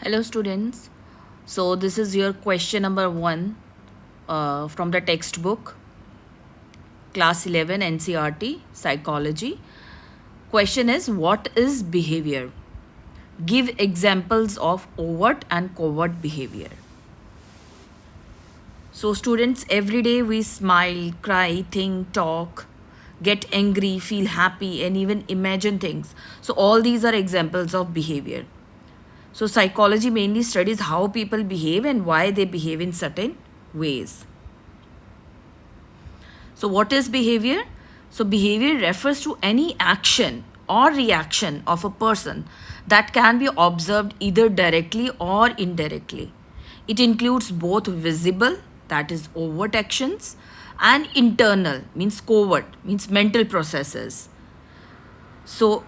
Hello students. So this is your question number 1 from the textbook class 11 NCERT psychology. Question is, what is behavior? Give examples of overt and covert behavior. So students, every day we smile, cry, think, talk, get angry, feel happy and even imagine things. So all these are examples of behavior. So psychology mainly studies how people behave and why they behave in certain ways. So what is behavior? So behavior refers to any action or reaction of a person that can be observed either directly or indirectly. It includes both visible, that is overt actions, and internal, means covert, means mental processes. So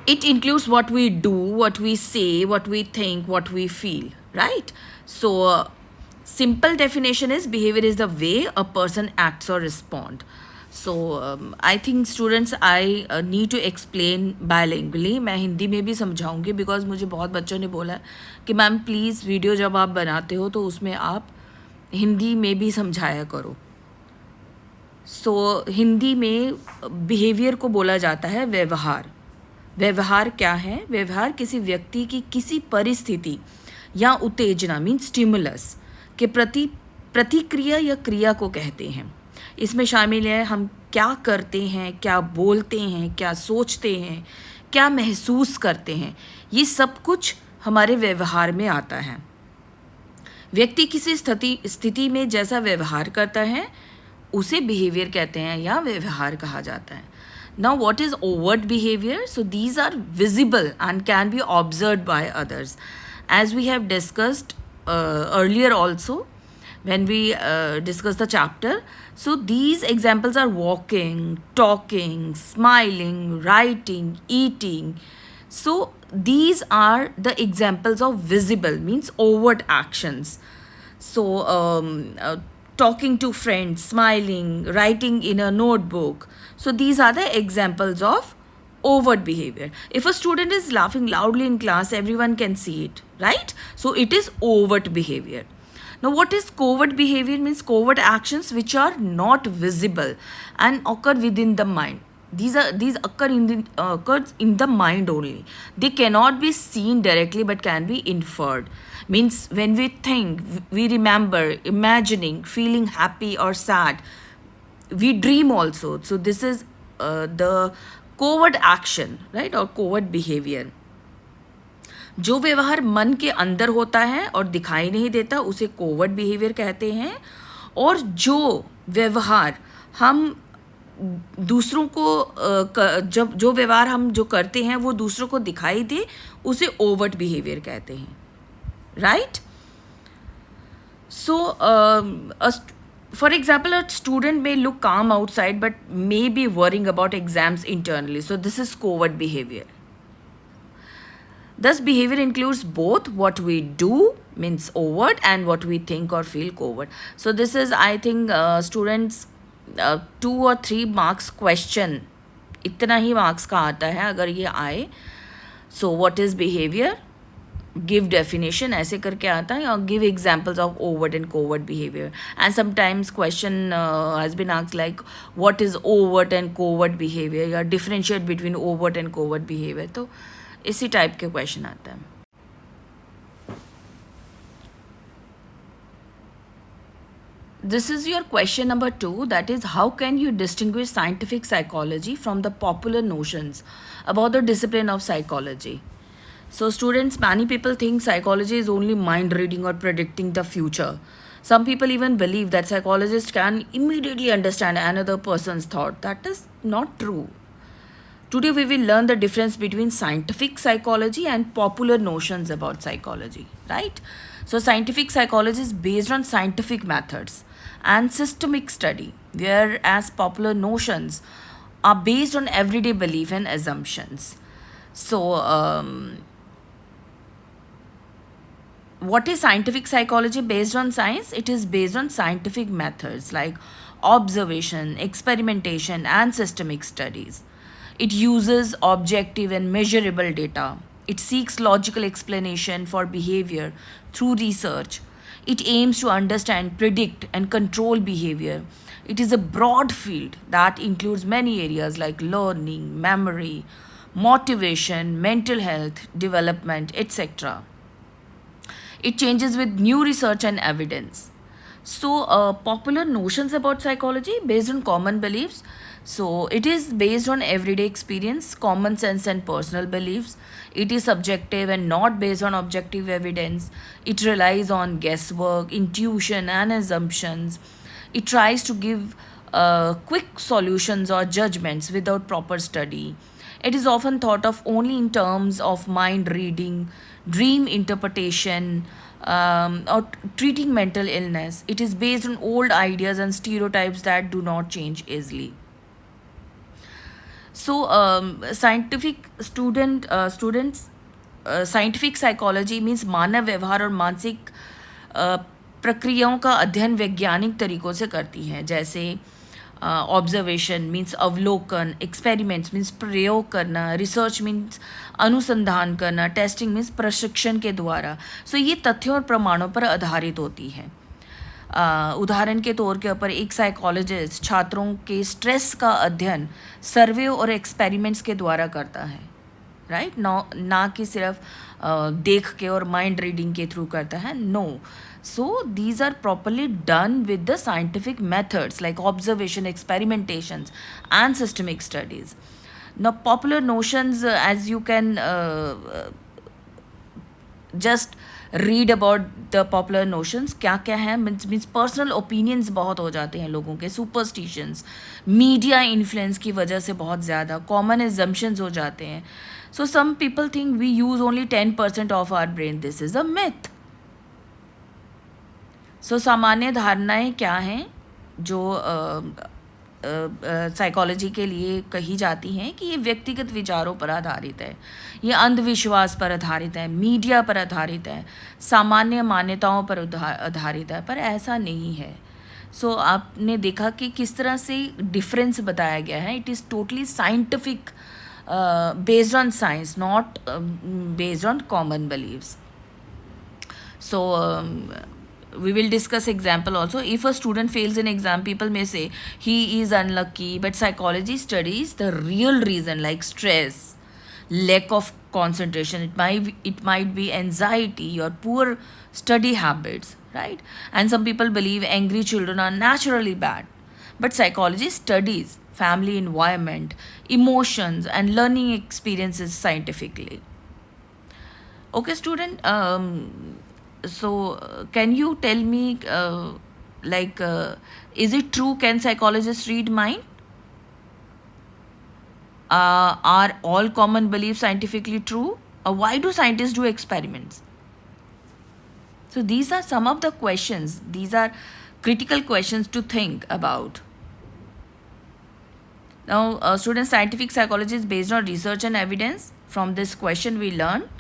it includes what we do, what we say, what we think, what we feel, right? So simple definition is behavior is the way a person acts or respond. So I think students I need to explain bilingually. मैं हिंदी में भी समझाऊंगी because मुझे बहुत बच्चों ने बोला कि ma'am please video जब आप बनाते हो तो उसमें आप हिंदी में भी समझाया करो. सो हिंदी में बिहेवियर को बोला जाता है व्यवहार. व्यवहार क्या है? व्यवहार किसी व्यक्ति की किसी परिस्थिति या उत्तेजना मीन स्टिमुलस के प्रति प्रतिक्रिया या क्रिया को कहते हैं. इसमें शामिल है हम क्या करते हैं, क्या बोलते हैं, क्या सोचते हैं, क्या महसूस करते हैं. ये सब कुछ हमारे व्यवहार में आता है. व्यक्ति किसी स्थिति में जैसा व्यवहार करता है उसे बिहेवियर कहते हैं या व्यवहार कहा जाता है. Now, what is overt behavior? So, these are visible and can be observed by others. As we have discussed earlier also, when we discussed the chapter, so these examples are walking, talking, smiling, writing, eating. So, these are the examples of visible, means overt actions. So, talking to friends, smiling, writing in a notebook. So these are the examples of overt behavior. If a student is laughing loudly in class, everyone can see it, right? So it is overt behavior. Now what is covert behavior? Means covert actions which are not visible and occur within the mind. These occurs in the mind only. They cannot be seen directly but can be inferred. Means when we think, we remember, imagining, feeling happy or sad, we dream also. So this is the covert action, right, or covert behavior. जो व्यवहार मन के अंदर होता है और दिखाई नहीं देता उसे कोवर्ट बिहेवियर कहते हैं. और जो व्यवहार हम दूसरों को जब जो व्यवहार हम जो करते हैं वो दूसरों को दिखाई दे उसे ओवर्ट बिहेवियर कहते हैं, right? So for example, a student may look calm outside but may be worrying about exams internally. So this is covert behavior. Thus behavior includes both what we do, means overt, and what we think or feel, covert. So this is, I think, students 2 or 3 marks question, इतना ही marks का आता है अगर ये आए. So what is behavior? Give definition ऐसे करके आता है, और give examples of overt and covert behavior. And sometimes question has been asked like what is overt and covert behavior, या differentiate between overt and covert behavior. तो इसी type के question आता है. This is your question number 2, that is, how can you distinguish scientific psychology from the popular notions about the discipline of psychology? So students, many people think psychology is only mind reading or predicting the future. Some people even believe that psychologists can immediately understand another person's thought. That is not true. Today we will learn the difference between scientific psychology and popular notions about psychology, right? So scientific psychology is based on scientific methods and systemic study, whereas popular notions are based on everyday belief and assumptions. So what is scientific psychology based on science? It is based on scientific methods like observation, experimentation, and systemic studies. It uses objective and measurable data It seeks logical explanation for behavior through research. It aims to understand, predict, and control behavior. It is a broad field that includes many areas like learning, memory, motivation, mental health, development, etc. It changes with new research and evidence. So, popular notions about psychology based on common beliefs. So, it is based on everyday experience, common sense, and personal beliefs. It is subjective and not based on objective evidence. It relies on guesswork, intuition, and assumptions. It tries to give quick solutions or judgments without proper study. It is often thought of only in terms of mind reading, dream interpretation, or treating mental illness. It is based on old ideas and stereotypes that do not change easily. So, scientific psychology means मानव व्यवहार और मानसिक प्रक्रियाओं का अध्ययन वैज्ञानिक तरीकों से करती हैं, जैसे ऑब्जर्वेशन मीन्स अवलोकन, एक्सपेरिमेंट्स मीन्स प्रयोग करना, रिसर्च मीन्स अनुसंधान करना, टेस्टिंग मीन्स प्रशिक्षण के द्वारा. सो ये तथ्यों और प्रमाणों पर आधारित होती है. उदाहरण के तौर के ऊपर एक साइकोलॉजिस्ट छात्रों के स्ट्रेस का अध्ययन सर्वे और एक्सपेरिमेंट्स के द्वारा करता है, राइट, ना कि सिर्फ देख के और माइंड रीडिंग के थ्रू करता है, no. So these are properly done with the scientific methods like observation, experimentations and systemic studies. Now, popular notions, as you can just read about the popular notions, क्या क्या है, means personal opinions बहुत हो जाते हैं लोगों के, superstitions, media influence की वजह से बहुत ज़्यादा कॉमन एजम्पशंस हो जाते हैं. So some people think we use only 10% of our brain. This is a myth. So सामान्य धारणाएं क्या हैं जो साइकोलॉजी के लिए कही जाती हैं कि ये व्यक्तिगत विचारों पर आधारित है, ये अंधविश्वास पर आधारित है, मीडिया पर आधारित है, सामान्य मान्यताओं पर आधारित है, पर ऐसा नहीं है. सो आपने देखा कि किस तरह से डिफरेंस बताया गया है. It is totally scientific, based on science, not based on common believes. So we will discuss example also. If a student fails in exam, people may say he is unlucky, but psychology studies the real reason, like stress, lack of concentration. It might be anxiety or poor study habits, right? And some people believe angry children are naturally bad, but psychology studies family environment, emotions, and learning experiences scientifically. Okay, student. So, can you tell me, is it true? Can psychologists read mind? Are all common beliefs scientifically true? Or why do scientists do experiments? So, these are some of the questions. These are critical questions to think about. Now, students, scientific psychology is based on research and evidence. From this question, we learn.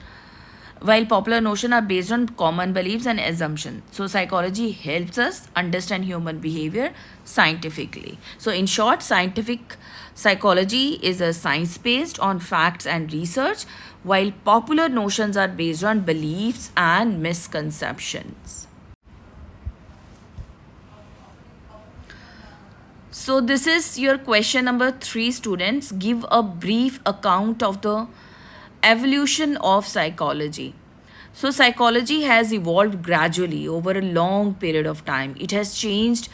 While popular notions are based on common beliefs and assumptions. So, psychology helps us understand human behavior scientifically. So, in short, scientific psychology is a science based on facts and research, while popular notions are based on beliefs and misconceptions. So, this is your question number 3, students. Give a brief account of the evolution of psychology. So, psychology has evolved gradually over a long period of time. It has changed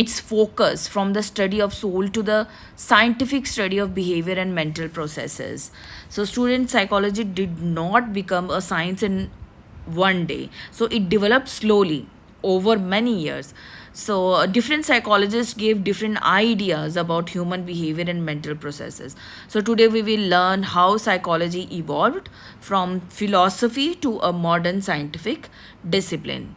its focus from the study of soul to the scientific study of behavior and mental processes. So, student, psychology did not become a science in one day. So, it developed slowly over many years. So, different psychologists gave different ideas about human behavior and mental processes. So, today we will learn how psychology evolved from philosophy to a modern scientific discipline.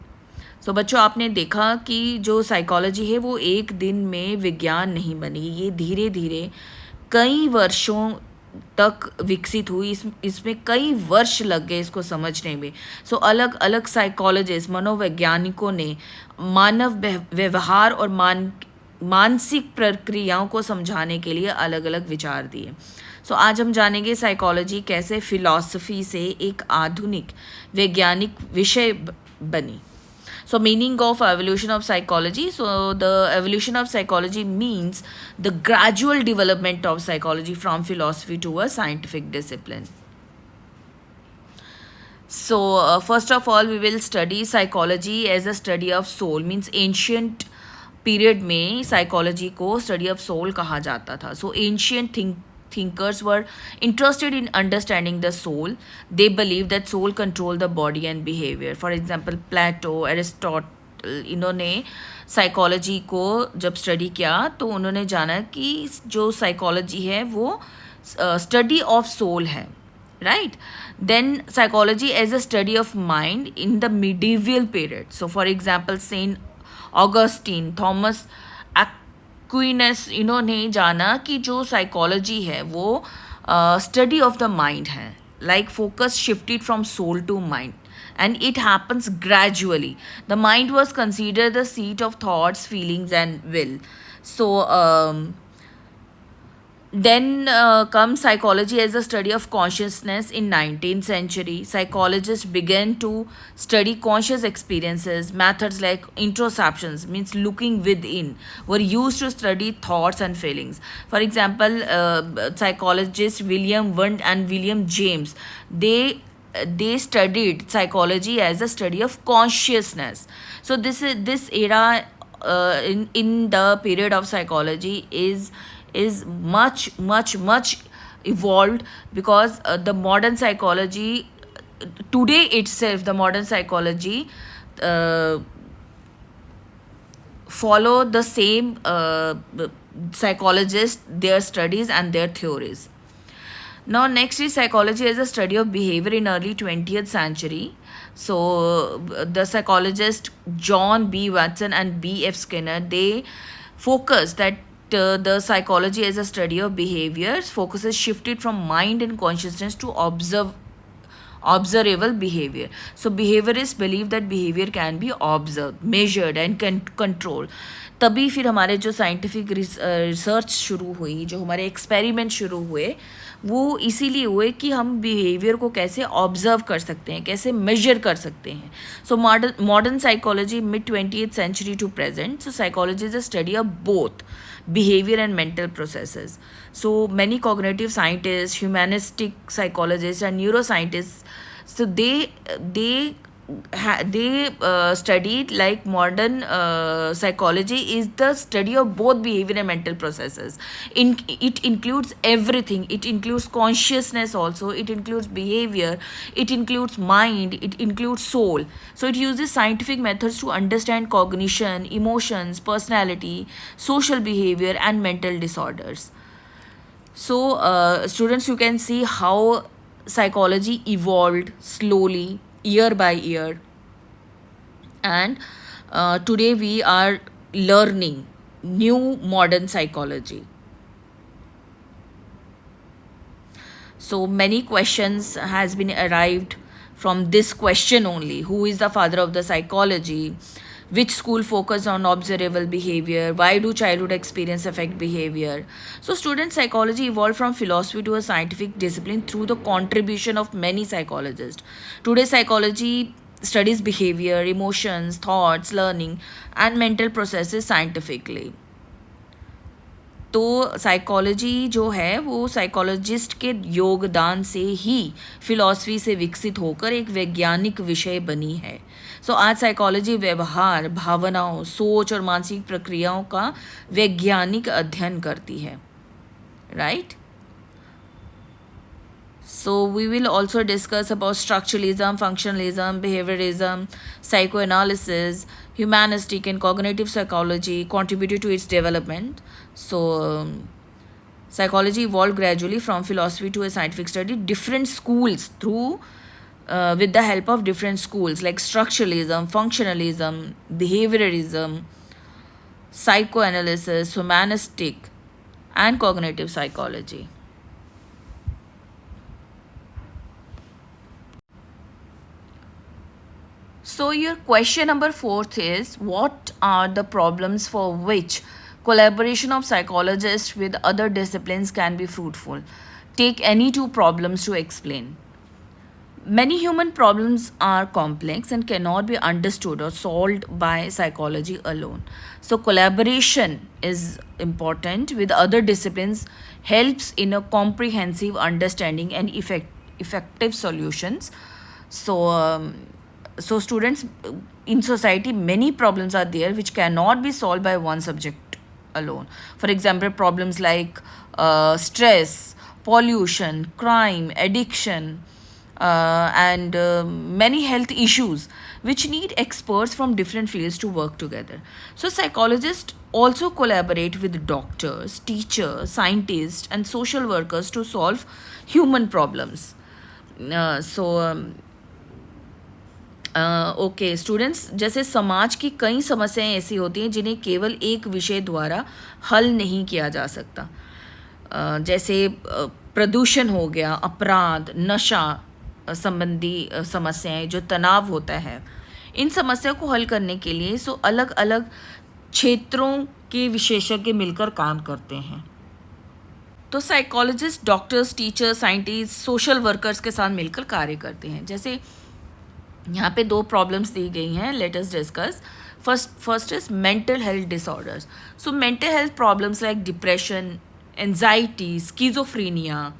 So, बच्चों, आपने देखा कि जो psychology है वो एक दिन में विज्ञान नहीं बनी. ये धीरे धीरे कई वर्षों तक विकसित हुई. इसमें कई वर्ष लग गए इसको समझने में. सो अलग अलग साइकोलॉजिस्ट, मनोवैज्ञानिकों ने मानव व्यवहार और मानसिक प्रक्रियाओं को समझाने के लिए अलग अलग विचार दिए. सो आज हम जानेंगे साइकोलॉजी कैसे फिलॉसफी से एक आधुनिक वैज्ञानिक विषय बनी. So meaning of evolution of psychology. So the evolution of psychology means the gradual development of psychology from philosophy to a scientific discipline. So first of all we will study psychology as a study of soul. Means ancient period में psychology को study of soul कहा जाता था. So ancient thinkers were interested in understanding the soul. They believed that soul control the body and behavior. For example, Plato, Aristotle, इन्होंने psychology को जब study किया तो उन्होंने जाना कि जो साइकोलॉजी है वो स्टडी ऑफ सोल है, right? Then psychology as a study of mind in the medieval period. So for example, Saint Augustine, Thomas Aquinas, इन्होंने जाना कि जो साइकोलॉजी है वो स्टडी ऑफ द माइंड है. Like focus shifted from soul to mind, and it happens gradually. The mind was considered the seat of thoughts, feelings, and will. So then comes psychology as a study of consciousness. In 19th century, psychologists began to study conscious experiences. Methods like introspections, means looking within, were used to study thoughts and feelings. For example, psychologists William Wundt and William James, they studied psychology as a study of consciousness. So this era in the period of psychology is much evolved, because the modern psychology today itself, the modern psychology follow the same psychologists, their studies and their theories. Now next is psychology as a study of behavior in early 20th century. So the psychologist John B. Watson and B. F. Skinner, they focus that the psychology as a study of behaviors focuses shifted from mind and consciousness to observable behavior. So behaviorists believe that behavior can be observed, measured and controlled. तभी फिर हमारे जो scientific research शुरू हुई, जो हमारे experiment शुरू हुए, वो इसीलिए हुए कि हम बिहेवियर को कैसे ऑब्जर्व कर सकते हैं, कैसे मेजर कर सकते हैं. So modern psychology mid 20th century to present. So psychology is a study of both behavior and mental processes. So many cognitive scientists, humanistic psychologists and neuroscientists, so they studied like modern psychology is the study of both behavior and mental processes. It includes everything. It includes consciousness also, it includes behavior, it includes mind, it includes soul. So it uses scientific methods to understand cognition, emotions, personality, social behavior and mental disorders. So students, you can see how psychology evolved slowly year by year, and today we are learning new modern psychology. So many questions has been arrived from this question only: who is the father of the psychology, which school focus on observable behavior, why do childhood experience affect behavior. So student psychology evolved from philosophy to a scientific discipline through the contribution of many psychologists. Today psychology studies behavior, emotions, thoughts, learning and mental processes scientifically. तो psychology जो है वो psychologist के योगदान से ही philosophy से विकसित होकर एक वैज्ञानिक विषय बनी है. सो आज साइकोलॉजी व्यवहार, भावनाओं, सोच और मानसिक प्रक्रियाओं का वैज्ञानिक अध्ययन करती है, right? So we will also discuss about structuralism, functionalism, behaviorism, psychoanalysis, humanistic and cognitive psychology contributed to its development. So psychology evolved gradually from philosophy to a scientific study. Different schools through with the help of different schools like structuralism, functionalism, behaviorism, psychoanalysis, humanistic and cognitive psychology. So your question number 4 is, what are the problems for which collaboration of psychologists with other disciplines can be fruitful. Take any two problems to explain. Many human problems are complex and cannot be understood or solved by psychology alone. So, collaboration is important with other disciplines, helps in a comprehensive understanding and effective solutions. So, so students, in society, many problems are there which cannot be solved by one subject alone. For example, problems like stress, pollution, crime, addiction, and many health issues which need experts from different fields to work together. So, psychologists also collaborate with doctors, teachers, scientists, and social workers to solve human problems. Okay students, जैसे समाज की कई समस्याएं ऐसी होती हैं जिन्हें केवल एक विषय द्वारा हल नहीं किया जा सकता. जैसे प्रदूषण हो गया, अपराध, नशा संबंधी समस्याएं, जो तनाव होता है, इन समस्या को हल करने के लिए अलग अलग क्षेत्रों के विशेषज्ञ मिलकर काम करते हैं. तो psychologist doctors, teachers, scientist, social workers के साथ मिलकर कार्य करते हैं. जैसे यहाँ पे दो प्रॉब्लम्स दी गई हैं, let us discuss. First is mental health disorders. So mental health problems like depression, anxiety, schizophrenia,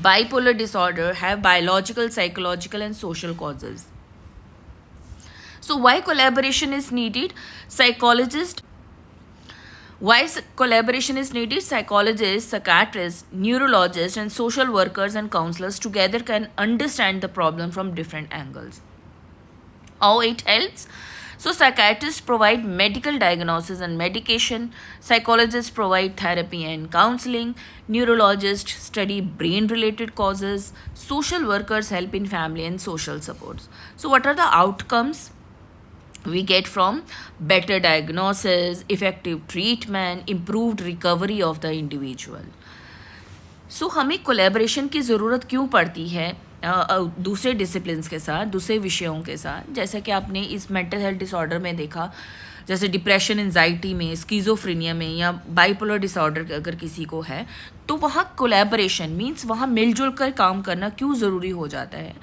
bipolar disorder have biological, psychological, and social causes. So, why collaboration is needed? Collaboration is needed? Psychologists, psychiatrists, neurologists, and social workers and counselors together can understand the problem from different angles. How it helps? So, psychiatrists provide medical diagnosis and medication, psychologists provide therapy and counseling, neurologists study brain-related causes, social workers help in family and social supports. So, what are the outcomes we get from better diagnosis, effective treatment, improved recovery of the individual? So, हमें collaboration की ज़रूरत क्यों पड़ती है दूसरे disciplines के साथ, दूसरे विषयों के साथ? जैसा कि आपने इस मेंटल हेल्थ डिसऑर्डर में देखा, जैसे डिप्रेशन, एंजाइटी में, स्किज़ोफ्रेनिया में, या बाइपोलर डिसऑर्डर अगर किसी को है, तो वहाँ कोलैबोरेशन मीन्स वहाँ मिलजुल कर काम करना क्यों ज़रूरी हो जाता है?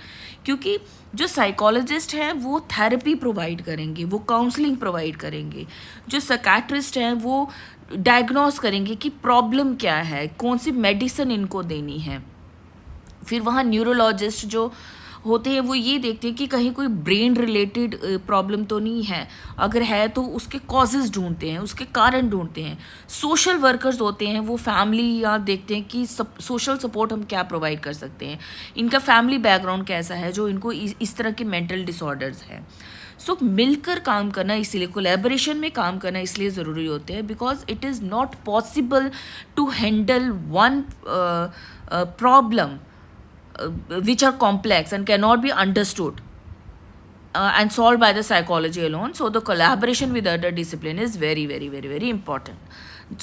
क्योंकि जो साइकोलॉजिस्ट हैं वो थेरेपी प्रोवाइड करेंगे, वो काउंसलिंग प्रोवाइड करेंगे. जो साइकियाट्रिस्ट हैं वो डायग्नोस करेंगे कि प्रॉब्लम क्या है, कौन सी मेडिसिन इनको देनी है. फिर वहाँ न्यूरोलॉजिस्ट जो होते हैं वो ये देखते हैं कि कहीं कोई ब्रेन रिलेटेड प्रॉब्लम तो नहीं है, अगर है तो उसके कॉजेज़ ढूंढते हैं, उसके कारण ढूंढते हैं. सोशल वर्कर्स होते हैं वो फैमिली या देखते हैं कि सोशल सपोर्ट हम क्या प्रोवाइड कर सकते हैं, इनका फैमिली बैकग्राउंड कैसा है जो इनको इस तरह के मेंटल डिसऑर्डर्स हैं. सो मिलकर काम करना, इसलिए कोलैबोरेशन में काम करना इसलिए ज़रूरी होते हैं because it is not possible to handle one problem which are complex and cannot be understood and solved by the psychology alone. So the collaboration with other discipline is very important.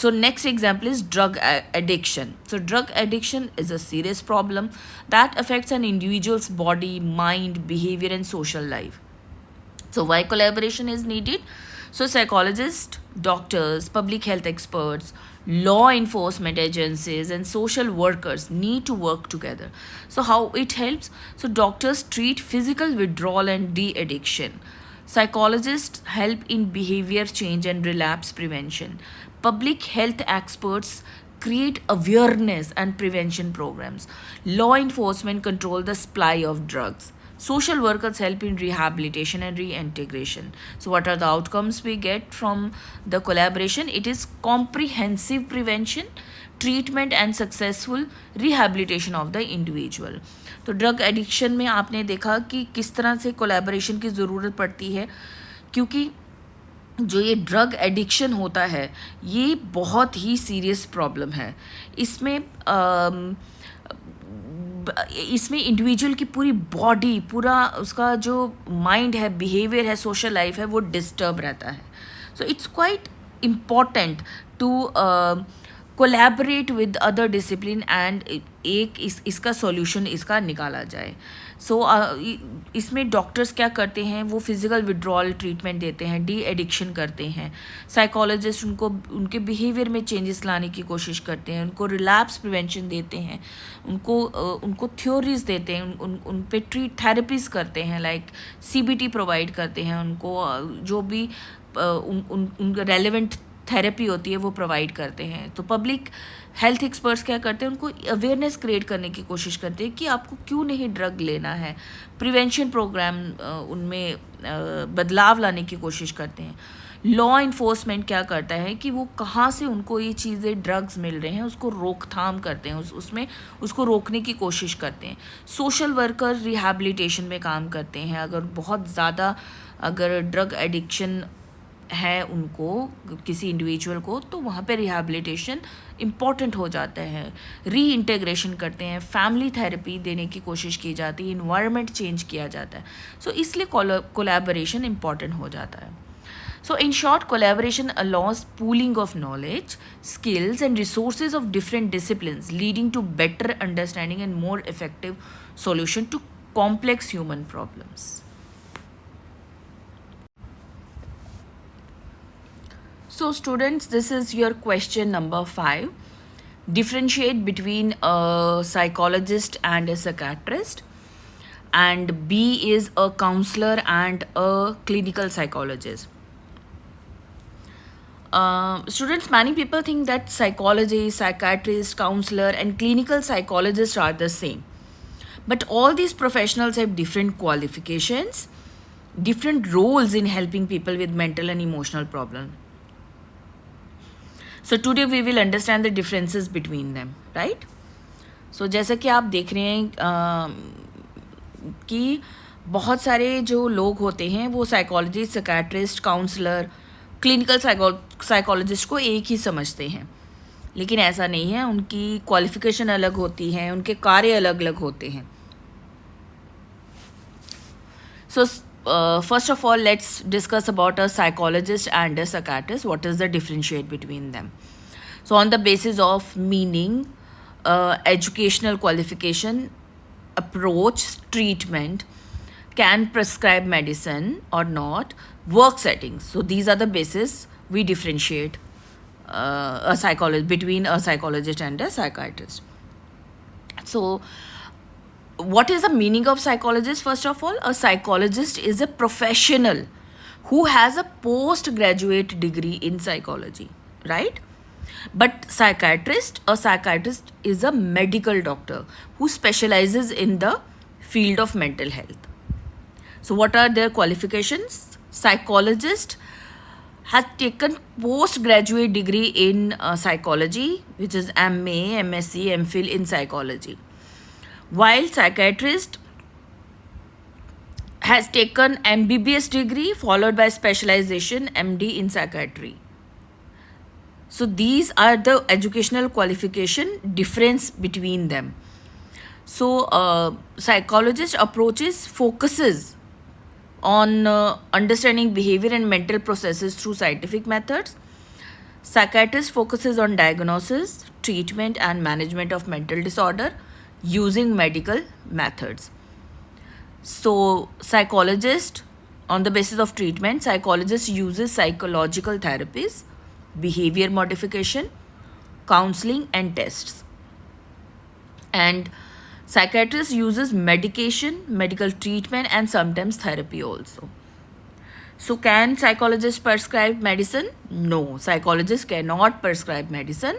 So next example is drug addiction. So drug addiction is a serious problem that affects an individual's body, mind, behavior, and social life. So why collaboration is needed? So psychologists, doctors, public health experts, law enforcement agencies, and social workers need to work together. So how it helps? So doctors treat physical withdrawal and de-addiction. Psychologists help in behavior change and relapse prevention. Public health experts create awareness and prevention programs. Law enforcement control the supply of drugs. Social workers help in rehabilitation and reintegration. So what are the outcomes we get from the collaboration? It is comprehensive prevention, treatment, and successful rehabilitation of the individual. तो drug addiction में आपने देखा कि किस तरह से collaboration की ज़रूरत पड़ती है, क्योंकि जो ये ड्रग एडिक्शन होता है ये बहुत ही सीरियस प्रॉब्लम है. इसमें इंडिविजुअल की पूरी बॉडी, पूरा उसका जो माइंड है, बिहेवियर है, सोशल लाइफ है, वो डिस्टर्ब रहता है. So it's quite important to collaborate with other discipline and एक इसका सॉल्यूशन इसका निकाला जाए. सो इसमें डॉक्टर्स क्या करते हैं, वो फिज़िकल विड्रॉल ट्रीटमेंट देते हैं, डी एडिक्शन करते हैं. साइकोलॉजिस्ट उनको उनके बिहेवियर में चेंजेस लाने की कोशिश करते हैं, उनको रिलैप्स प्रिवेंशन देते हैं, उनको थ्योरीज देते हैं, उन पे ट्रीट थेरेपीज़ करते हैं, लाइक CBT प्रोवाइड करते हैं उनको, जो भी उन रेलेवेंट थेरेपी होती है वो प्रोवाइड करते हैं. तो पब्लिक हेल्थ एक्सपर्ट्स क्या करते हैं, उनको अवेयरनेस क्रिएट करने की कोशिश करते हैं कि आपको क्यों नहीं ड्रग लेना है. प्रिवेंशन प्रोग्राम उनमें बदलाव लाने की कोशिश करते हैं. लॉ इन्फोर्समेंट क्या करता है कि वो कहाँ से उनको ये चीज़ें ड्रग्स मिल रहे हैं उसको रोकथाम करते हैं, उसमें उसको रोकने की कोशिश करते हैं. सोशल वर्कर रिहैबिलिटेशन में काम करते हैं. अगर बहुत ज़्यादा अगर ड्रग एडिक्शन है उनको, किसी इंडिविजुअल को, तो वहाँ पे रिहैबिलिटेशन इम्पॉर्टेंट हो जाता है. री इंटीग्रेशन करते हैं, फैमिली थेरेपी देने की कोशिश की जाती है, इन्वायरमेंट चेंज किया जाता है. सो इसलिए कोलैबोरेशन इम्पॉर्टेंट हो जाता है. So in short, collaboration allows pooling of knowledge, skills and resources of different disciplines, leading to better understanding and more effective solution to complex human problems. So students, this is your question number 5. Differentiate between a psychologist and a psychiatrist. And B is a counselor and a clinical psychologist. Students, many people think that psychologist, psychiatrist, counselor and clinical psychologist are the same. But all these professionals have different qualifications, different roles in helping people with mental and emotional problems. So today we will understand the differences between them, right? So जैसा कि आप देख रहे हैं कि बहुत सारे जो लोग होते हैं वो psychologist, psychiatrist, counsellor, clinical psychologist को एक ही समझते हैं, लेकिन ऐसा नहीं है. उनकी क्वालिफिकेशन अलग होती है, उनके कार्य अलग अलग होते हैं. सो first of all, let's discuss about a psychologist and a psychiatrist. What is the differentiate between them? So on the basis of meaning, educational qualification, approach, treatment, can prescribe medicine or not, work settings. So these are the basis we differentiate a psychologist between a psychologist and a psychiatrist. So what is the meaning of psychologist? First of all, a psychologist is a professional who has a postgraduate degree in psychology, right? But a psychiatrist is a medical doctor who specializes in the field of mental health. So what are their qualifications? Psychologist has taken postgraduate degree in psychology, which is MA, MSc, MPhil in psychology. While psychiatrist has taken MBBS degree followed by specialization MD in psychiatry. So these are the educational qualification difference between them. So psychologist approaches focuses on understanding behavior and mental processes through scientific methods. Psychiatrist focuses on diagnosis, treatment and management of mental disorder using medical methods. So psychologist, on the basis of treatment, psychologist uses psychological therapies, behavior modification, counseling and tests. And psychiatrist uses medication, medical treatment and sometimes therapy also. So can psychologist prescribe medicine? No, psychologist cannot prescribe medicine.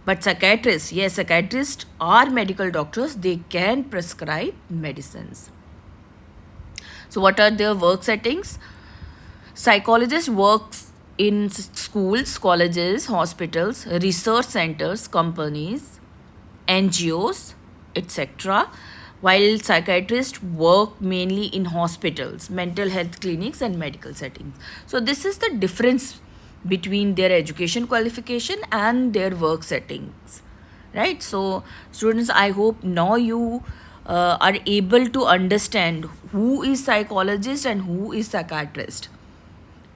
But psychiatrists, yes, psychiatrists are medical doctors, they can prescribe medicines. So what are their work settings? Psychologist works in schools, colleges, hospitals, research centers, companies, NGOs, etc. While psychiatrists work mainly in hospitals, mental health clinics and medical settings. So this is the difference between their education qualification and their work settings, right? So students, I hope now you are able to understand who is psychologist and who is psychiatrist.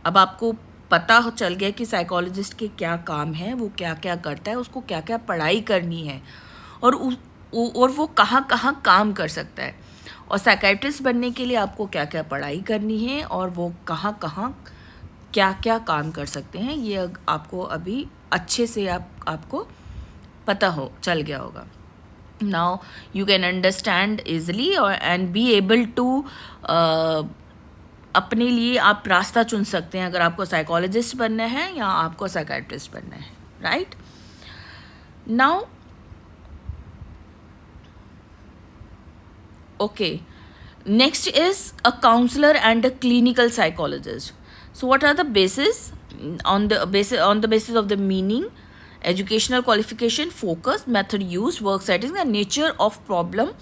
अब आपको पता चल गया कि psychologist के क्या काम है, वो क्या क्या करता है, उसको क्या क्या पढ़ाई करनी है, और वो कहाँ कहाँ काम कर सकता है, और साइकेट्रिस्ट बनने के लिए आपको क्या क्या पढ़ाई करनी है, और वो कहाँ कहाँ क्या क्या काम कर सकते हैं, ये आपको अभी अच्छे से आपको पता हो चल गया होगा. Now you can understand easily and be able to अपने लिए आप रास्ता चुन सकते हैं अगर आपको साइकोलॉजिस्ट बनना है या आपको साइकेट्रिस्ट बनना है, right. Now okay, next is a counselor and a clinical psychologist. So what are the basis? On the basis of the meaning, educational qualification, focus, method used, work settings, and nature of problem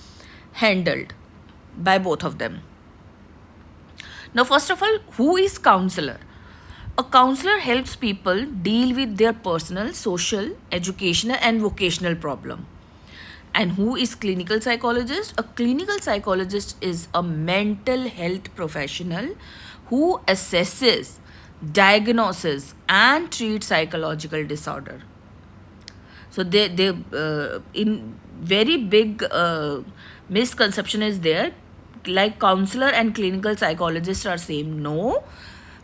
handled by both of them. Now first of all, who is counselor? A counselor helps people deal with their personal, social, educational, and vocational problem. And who is clinical psychologist? A clinical psychologist is a mental health professional who assesses, diagnoses, and treats psychological disorder. So they in very big misconception is there, like counselor and clinical psychologists are same. No,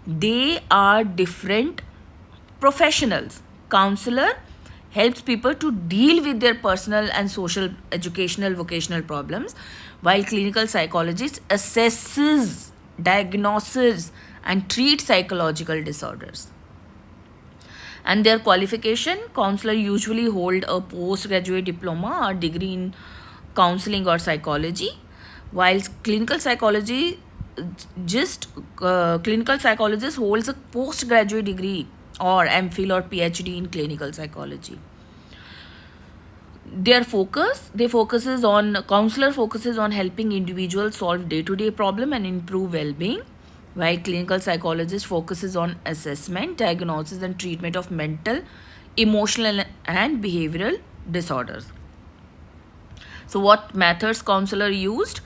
they are different professionals. Counselor helps people to deal with their personal and social, educational, vocational problems, while clinical psychologist assesses, diagnoses, and treats psychological disorders. And their qualification, counselor usually hold a postgraduate diploma or degree in counseling or psychology, while clinical psychologist holds a postgraduate degree or MPhil or PhD in clinical psychology. Counselor focuses on helping individuals solve day-to-day problem and improve well-being, while clinical psychologist focuses on assessment, diagnosis, and treatment of mental, emotional, and behavioral disorders. So what methods counselor used?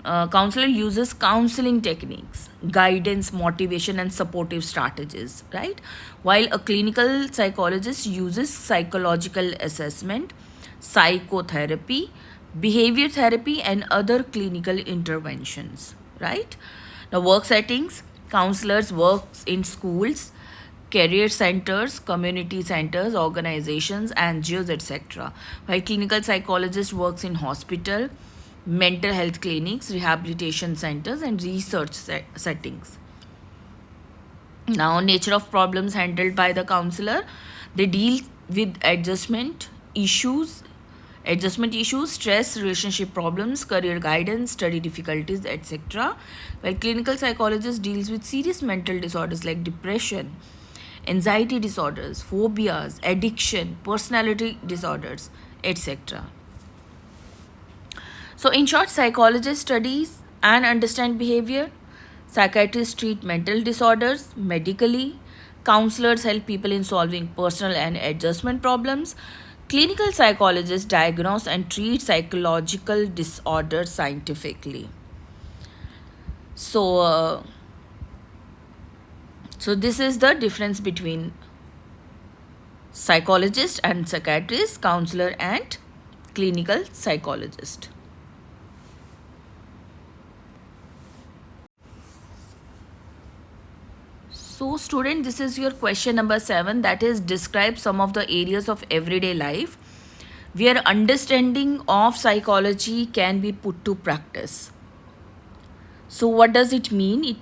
Counselor uses counseling techniques, guidance, motivation, and supportive strategies, right? While a clinical psychologist uses psychological assessment, psychotherapy, behavior therapy, and other clinical interventions, right? Now, work settings, counselors work in schools, career centers, community centers, organizations, NGOs, etc. While clinical psychologist works in hospital, mental health clinics, rehabilitation centers, and research settings. Now, nature of problems handled by the counselor, they deal with adjustment issues, stress, relationship problems, career guidance, study difficulties, etc. While clinical psychologist deals with serious mental disorders like depression, anxiety disorders, phobias, addiction, personality disorders, etc. So in short, psychologists studies and understand behavior, psychiatrists treat mental disorders medically, counselors help people in solving personal and adjustment problems, clinical psychologists diagnose and treat psychological disorders scientifically. So this is the difference between psychologist and psychiatrist, counselor and clinical psychologist. So student, this is your question number 7, that is describe some of the areas of everyday life where understanding of psychology can be put to practice. So what does it mean?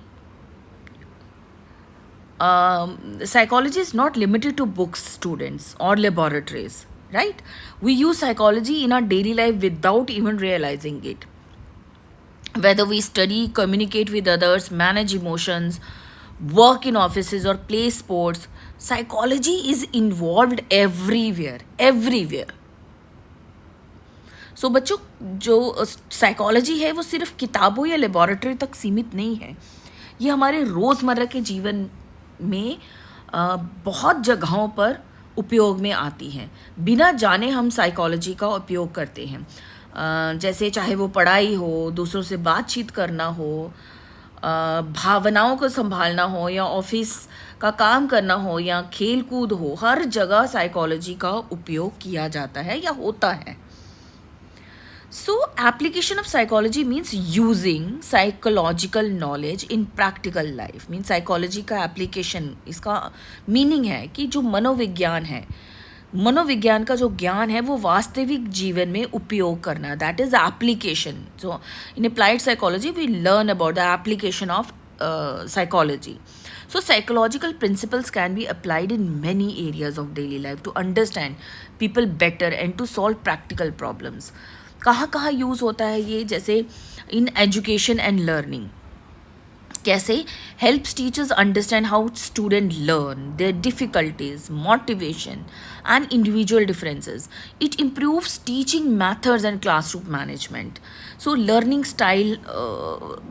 Psychology is not limited to books, students, or laboratories, right? We use psychology in our daily life without even realizing it. Whether we study, communicate with others, manage emotions, work in offices, or play sports, psychology is involved everywhere. सो बच्चों, जो psychology है वो सिर्फ किताबों या laboratory तक सीमित नहीं है. ये हमारे रोज़मर्रा के जीवन में बहुत जगहों पर उपयोग में आती हैं. बिना जाने हम साइकोलॉजी का उपयोग करते हैं. जैसे चाहे वो पढ़ाई हो, दूसरों से बातचीत करना हो, भावनाओं को संभालना हो या ऑफिस का काम करना हो या खेल कूद हो, हर जगह साइकोलॉजी का उपयोग किया जाता है या होता है. So, application of psychology means using psychological knowledge in practical life. Means psychology का application, इसका meaning है कि जो मनोविज्ञान है, मनोविज्ञान का जो ज्ञान है वो वास्तविक जीवन में उपयोग करना, that is application. So, in applied psychology, we learn about the application of psychology. So, psychological principles can be applied in many areas of daily life to understand people better and to solve practical problems. कहाँ कहाँ use होता है ये, जैसे in education and learning. कैसे? Helps teachers understand how student learn, their difficulties, motivation and individual differences. It improves teaching methods and classroom management. So learning style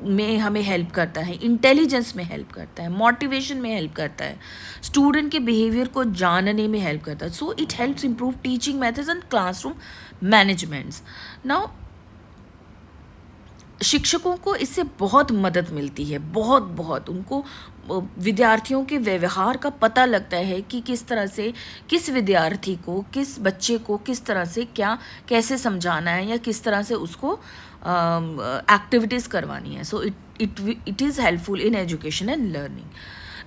में हमें help करता है, इंटेलिजेंस में हेल्प करता है, मोटिवेशन में हेल्प करता है, स्टूडेंट के बिहेवियर को जानने में हेल्प करता है. So it helps improve teaching methods and classroom managements. Now शिक्षकों को इससे बहुत मदद मिलती है, बहुत उनको विद्यार्थियों के व्यवहार का पता लगता है कि किस तरह से किस विद्यार्थी को, किस बच्चे को किस तरह से क्या कैसे समझाना है या किस तरह से उसको एक्टिविटीज़ करवानी है. So it is helpful in education and learning.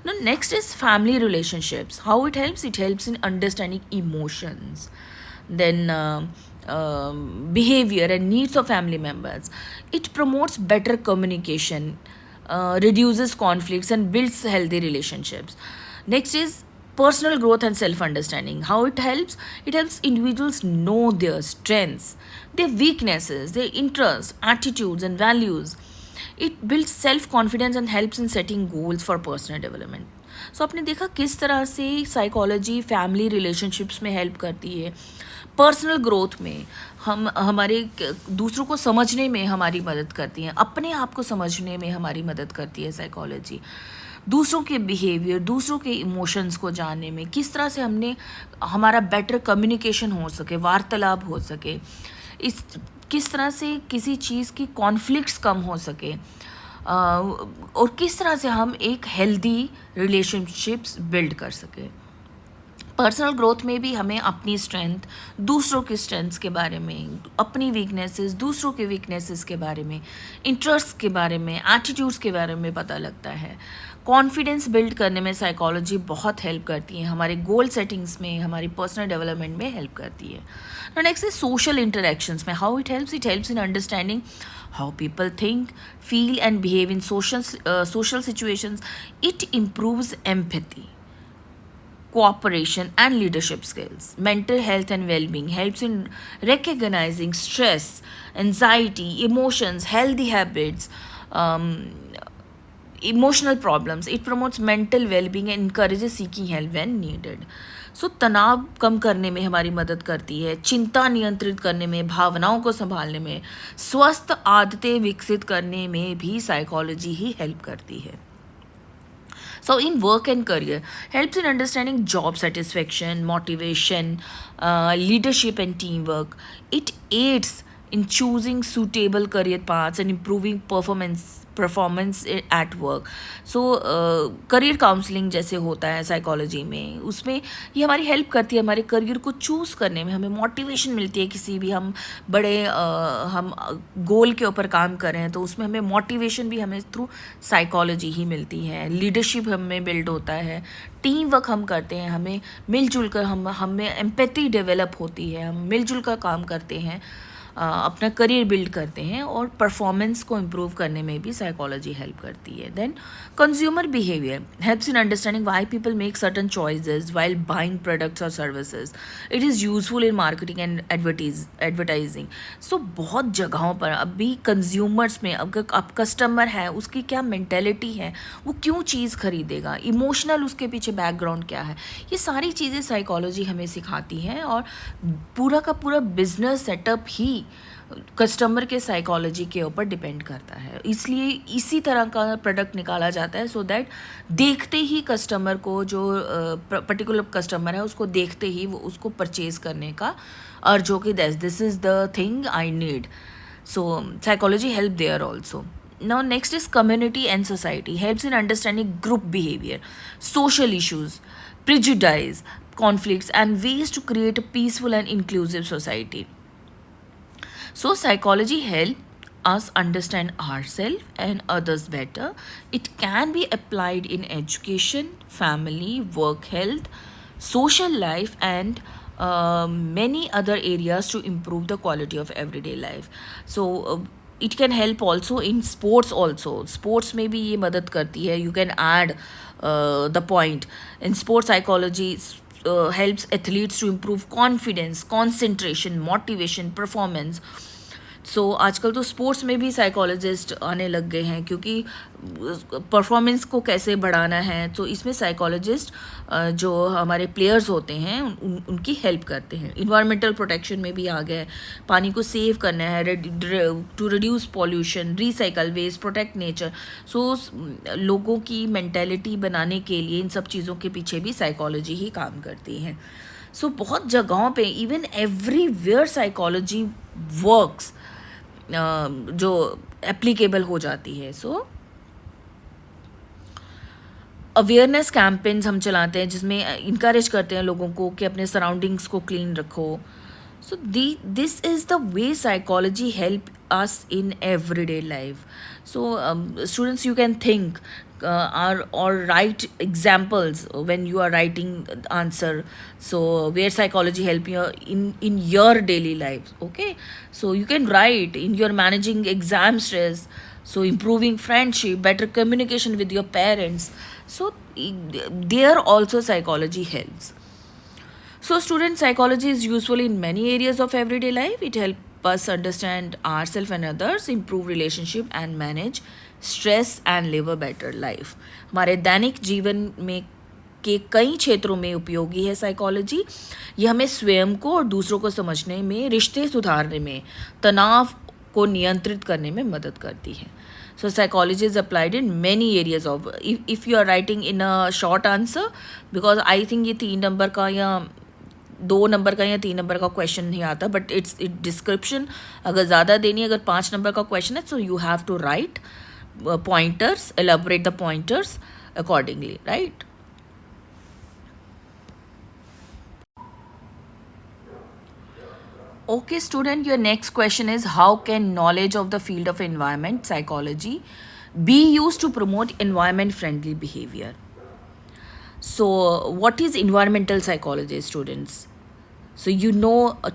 Now, next is family relationships. How it helps? It helps in understanding emotions, then behavior and needs of family members. It promotes better communication, reduces conflicts, and builds healthy relationships. Next is personal growth and self-understanding. How it helps? It helps individuals know their strengths, their weaknesses, their interests, attitudes, and values. It builds self-confidence and helps in setting goals for personal development. So आपने देखा किस तरह से psychology family relationships में help करती है, personal growth में, हम हमारे दूसरों को समझने में हमारी मदद करती है, अपने आप को समझने में हमारी मदद करती है साइकोलॉजी, दूसरों के बिहेवियर, दूसरों के इमोशंस को जानने में, किस तरह से हमने हमारा बेटर कम्युनिकेशन हो सके, वार्तालाप हो सके, इस किस तरह से किसी चीज़ की कॉन्फ्लिक्ट्स कम हो सके, और किस तरह से हम एक हेल्दी रिलेशनशिप्स बिल्ड कर सके. पर्सनल ग्रोथ में भी हमें अपनी स्ट्रेंथ, दूसरों की स्ट्रेंथ्स के बारे में, अपनी वीकनेसेस, दूसरों के वीकनेसेस के बारे में, इंटरेस्ट के बारे में, एटीट्यूड्स के बारे में पता लगता है. कॉन्फिडेंस बिल्ड करने में साइकोलॉजी बहुत हेल्प करती है, हमारे गोल सेटिंग्स में, हमारी पर्सनल डेवलपमेंट में हेल्प करती है. नेक्स्ट इज सोशल इंटरेक्शंस में. How it helps in understanding how people think, feel and behave in social situations. It improves empathy, cooperation and leadership skills. Mental health and well-being helps in recognizing stress, anxiety, emotions, healthy habits, emotional problems. It promotes mental well-being and encourages seeking help when needed. सो तनाव कम करने में हमारी मदद करती है, चिंता नियंत्रित करने में, भावनाओं को संभालने में, स्वस्थ आदतें विकसित करने में भी साइकोलॉजी ही हेल्प करती है. So in work and career, helps in understanding job satisfaction, motivation, leadership and teamwork. It aids in choosing suitable career paths and improving performance at work. So career counselling जैसे होता है psychology में, उसमें ये हमारी help करती है हमारे करियर को चूज़ करने में, हमें मोटिवेशन मिलती है. किसी भी हम बड़े हम गोल के ऊपर काम कर रहे हैं तो उसमें हमें मोटिवेशन भी हमें थ्रू साइकोलॉजी ही मिलती है. लीडरशिप हमें बिल्ड होता है, टीम वर्क हम करते हैं, हमें मिलजुल कर हमें एम्पैथी डेवलप होती है, हम मिलजुल कर काम करते हैं, अपना करियर बिल्ड करते हैं, और परफॉर्मेंस को इम्प्रूव करने में भी साइकोलॉजी हेल्प करती है. Then consumer behaviour helps in understanding why people make certain choices while buying products और services. It is useful in marketing and advertising. So बहुत जगहों पर अभी कंज्यूमर्स में, अब कस्टमर है उसकी क्या मेंटेलिटी है, वो क्यों चीज़ खरीदेगा, इमोशनल उसके पीछे बैकग्राउंड क्या है, ये सारी चीज़ें साइकोलॉजी हमें सिखाती है. और पूरा का पूरा बिजनेस सेटअप ही कस्टमर के साइकोलॉजी के ऊपर डिपेंड करता है. इसलिए इसी तरह का प्रोडक्ट निकाला जाता है सो दैट देखते ही कस्टमर को, जो पर्टिकुलर कस्टमर है उसको देखते ही वो उसको परचेज करने का अर्ज हो कि this is the thing I need. So psychology help there also. Now, next is community and society. Helps in understanding group behavior, social issues, prejudice, conflicts, and ways to create a peaceful and inclusive society. So, psychology helps us understand ourselves and others better. It can be applied in education, family, work, health, social life, and many other areas to improve the quality of everyday life. So, it can help also in sports also. Sports में भी ये मदद करती है. You can add the point. In sports psychology helps athletes to improve confidence, concentration, motivation, performance. सो आजकल तो sports में भी साइकोलॉजिस्ट आने लग गए हैं, क्योंकि परफॉर्मेंस को कैसे बढ़ाना है, तो इसमें साइकोलॉजिस्ट जो हमारे प्लेयर्स होते हैं उनकी हेल्प करते हैं. इन्वायरमेंटल प्रोटेक्शन में भी आ गए, पानी को सेव करना है, to reduce pollution, recycle waste, protect nature. So लोगों की मेंटेलिटी बनाने के लिए इन सब चीज़ों के पीछे भी साइकोलॉजी ही काम करती है. सो बहुत जगहों पे इवन एवरीवेयर साइकोलॉजी वर्क्स जो एप्लीकेबल हो जाती है. सो अवेयरनेस कैंपेन्स हम चलाते हैं जिसमें इनकरेज करते हैं लोगों को कि अपने सराउंडिंग्स को क्लीन रखो. So this is the way psychology help us in everyday life. So students, you can think or write examples when you are writing the answer. So where psychology help you in your daily life. Okay, so you can write in your managing exam stress, so improving friendship, better communication with your parents. So there also psychology helps. So student, psychology is useful in many areas of everyday life. It helps us understand ourselves and others, improve relationship and manage stress and live a better life. हमारे दैनिक जीवन में के कई क्षेत्रों में उपयोगी है psychology. ये हमें स्वयं को और दूसरों को समझने में, रिश्ते सुधारने में, तनाव को नियंत्रित करने में मदद करती है. So psychology is applied in many areas of, if you are writing in a short answer, because I think ये 3 नंबर का या 2 नंबर का या 3 नंबर का क्वेश्चन नहीं आता, बट इट्स डिस्क्रिप्शन अगर ज़्यादा देनी है, अगर 5 नंबर का क्वेश्चन है, so you have to write pointers, elaborate the pointers accordingly, right? Okay student, your next question is, how can knowledge of the field of environment psychology be used to promote environment friendly behavior? So what is environmental psychology, students? So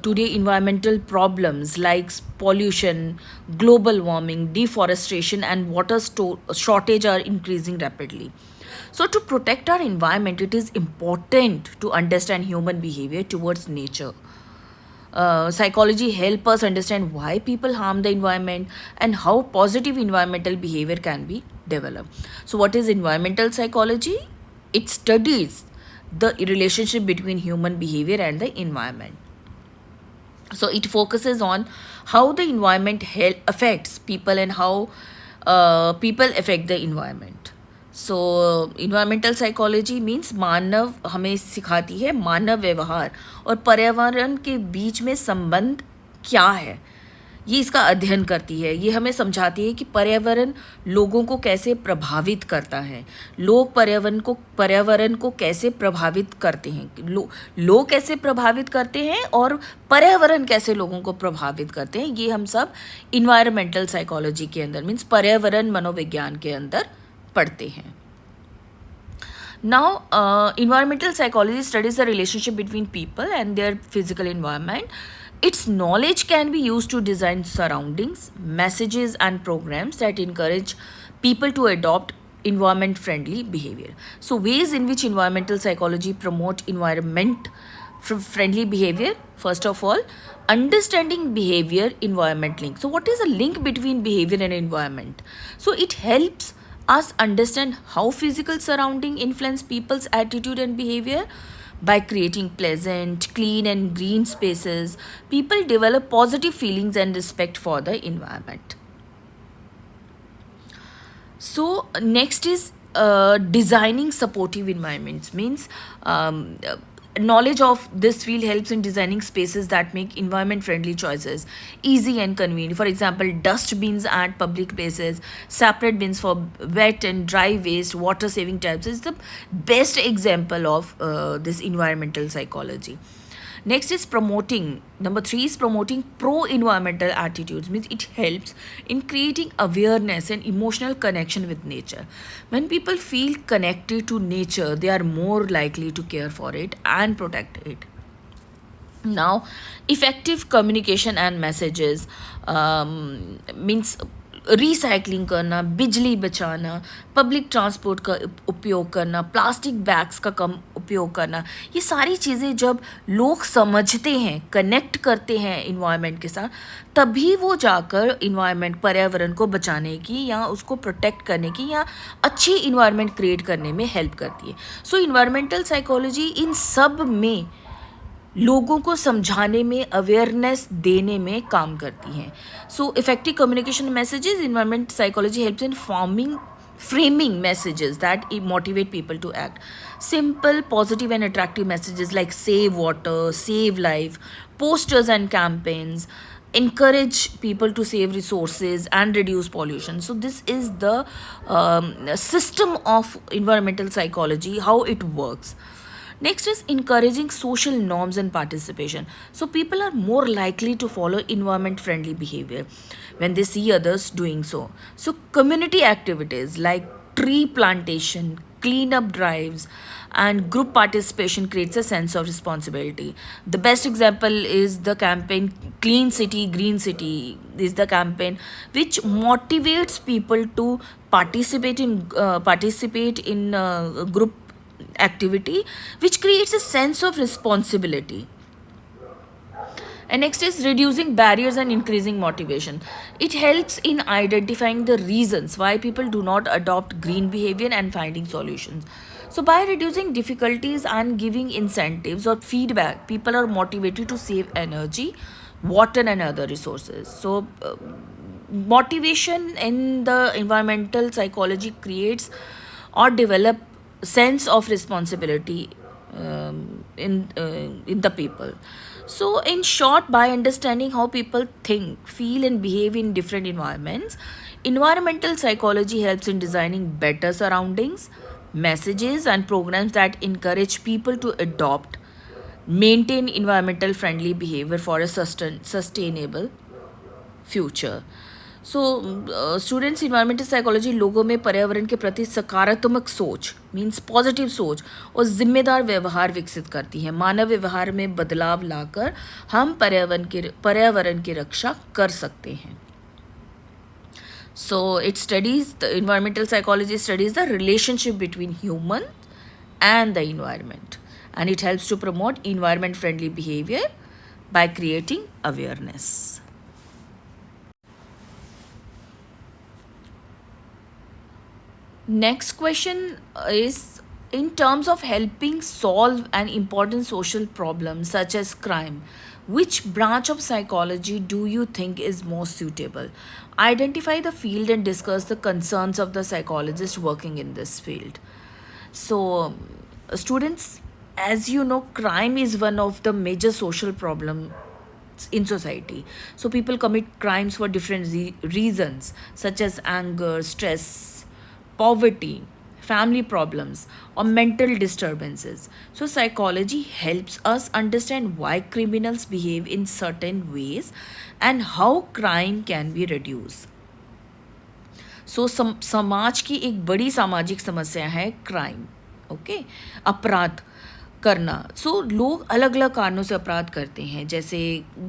today environmental problems like pollution, global warming, deforestation and water shortage are increasing rapidly. So to protect our environment, it is important to understand human behavior towards nature. Psychology help us understand why people harm the environment and how positive environmental behavior can be developed. So what is environmental psychology? It studies the relationship between human behavior and the environment. So it focuses on how the environment affects people and how people affect the environment. So environmental psychology means मानव हमें सिखाती है मानव व्यवहार और पर्यावरण के बीच में संबंध क्या है, ये इसका अध्ययन करती है. ये हमें समझाती है कि पर्यावरण लोगों को कैसे प्रभावित करता है, लोग पर्यावरण को कैसे प्रभावित करते हैं, लोग कैसे प्रभावित करते हैं और पर्यावरण कैसे लोगों को प्रभावित करते हैं. ये हम सब इन्वायरमेंटल साइकोलॉजी के अंदर, मीन्स पर्यावरण मनोविज्ञान के अंदर पढ़ते हैं. Now, environmental psychology studies the relationship between people and their physical environment. Its knowledge can be used to design surroundings, messages and programs that encourage people to adopt environment friendly behavior. So ways in which environmental psychology promote environment friendly behavior. First of all, understanding behavior environment link. So what is the link between behavior and environment? So it helps us understand how physical surrounding influence people's attitude and behavior. By creating pleasant, clean and green spaces, people develop positive feelings and respect for the environment. So next is designing supportive environments, means Knowledge of this field helps in designing spaces that make environment friendly choices easy and convenient. For example, dust bins at public places, separate bins for wet and dry waste, water saving types is the best example of this environmental psychology. Next is promoting. Number three is promoting pro environmental attitudes, means it helps in creating awareness and emotional connection with nature. When people feel connected to nature, they are more likely to care for it and protect it. Now, effective communication and messages means recycling करना, बिजली बचाना, public transport का उपयोग करना, plastic bags का कम उपयोग करना, ये सारी चीज़ें जब लोग समझते हैं, कनेक्ट करते हैं इन्वायरमेंट के साथ, तभी वो जाकर इन्वायरमेंट पर्यावरण को बचाने की या उसको प्रोटेक्ट करने की या अच्छी इन्वायरमेंट क्रिएट करने में हेल्प करती है. सो इन्वायरमेंटल साइकोलॉजी इन सब में लोगों को समझाने में, अवेयरनेस देने में काम करती हैं. So effective communication messages, environment psychology helps in framing messages that motivate people to act. Simple, positive, and attractive messages like save water, save life, posters and campaigns encourage people to save resources and reduce pollution. So this is the system of environmental psychology, how it works. Next is encouraging social norms and participation. So people are more likely to follow environment friendly behavior when they see others doing so. So community activities like tree plantation, cleanup drives, and group participation creates a sense of responsibility. The best example is the campaign Clean City, Green City is the campaign which motivates people to participate in group activity, which creates a sense of responsibility. And next is reducing barriers and increasing motivation. It helps in identifying the reasons why people do not adopt green behavior and finding solutions. So by reducing difficulties and giving incentives or feedback, people are motivated to save energy, water, and other resources. So motivation in the environmental psychology creates or develop sense of responsibility in the people. So in short, by understanding how people think, feel, and behave in different environments, environmental psychology helps in designing better surroundings, messages, and programs that encourage people to adopt, maintain environmental friendly behavior for a sustainable future. So students, environmental psychology लोगों में पर्यावरण के प्रति सकारात्मक सोच, means positive सोच और जिम्मेदार व्यवहार विकसित करती है. मानव व्यवहार में बदलाव लाकर हम पर्यावरण की रक्षा कर सकते हैं. So it studies, the environmental psychology studies the relationship between human and the environment, and it helps to promote environment friendly behavior by creating awareness. Next question is, in terms of helping solve an important social problem such as crime, which branch of psychology do you think is most suitable? Identify the field and discuss the concerns of the psychologist working in this field. So, students, as you know, crime is one of the major social problems in society. So, people commit crimes for different reasons, such as anger, stress, poverty, family problems, or mental disturbances. So, psychology helps us understand why criminals behave in certain ways and how crime can be reduced. So, समाज की एक बड़ी सामाजिक समस्या है crime. Okay, अपराध करना. सो लोग अलग अलग कारणों से अपराध करते हैं, जैसे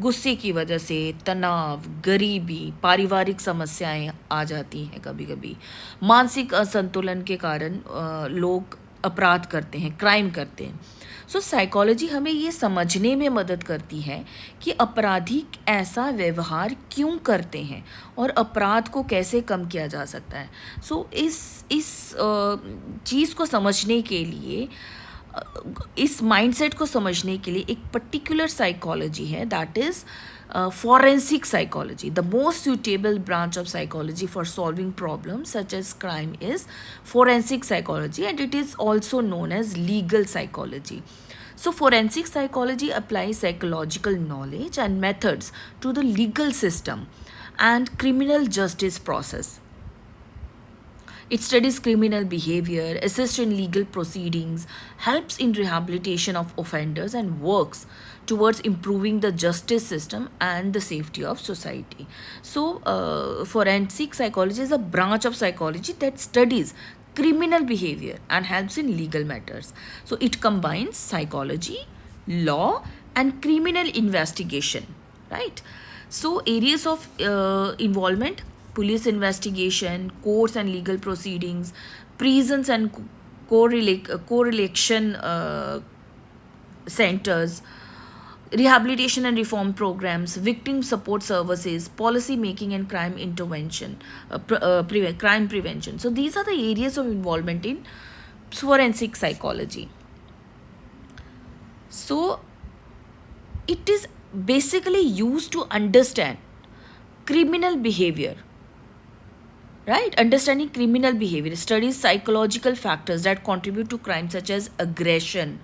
गुस्से की वजह से, तनाव, गरीबी, पारिवारिक समस्याएं आ जाती हैं, कभी कभी मानसिक असंतुलन के कारण लोग अपराध करते हैं, क्राइम करते हैं. सो साइकोलॉजी हमें ये समझने में मदद करती है कि अपराधी ऐसा व्यवहार क्यों करते हैं और अपराध को कैसे कम किया जा सकता है. सो इस चीज़ को समझने के लिए, इस माइंडसेट को समझने के लिए एक पर्टिकुलर साइकोलॉजी है, that is forensic psychology. The most suitable branch of psychology for solving problems such as crime is forensic psychology, and it is also known as legal psychology. So forensic psychology applies psychological knowledge and methods to the legal system and criminal justice process. It studies criminal behavior, assists in legal proceedings, helps in rehabilitation of offenders, and works towards improving the justice system and the safety of society. So, forensic psychology is a branch of psychology that studies criminal behavior and helps in legal matters. So, it combines psychology, law, and criminal investigation, right? So, areas of involvement: police investigation, courts and legal proceedings, prisons and correlation centers, rehabilitation and reform programs, victim support services, policy making and crime intervention, crime prevention. So these are the areas of involvement in forensic psychology. So it is basically used to understand criminal behavior, right? Understanding criminal behavior studies psychological factors that contribute to crime such as aggression,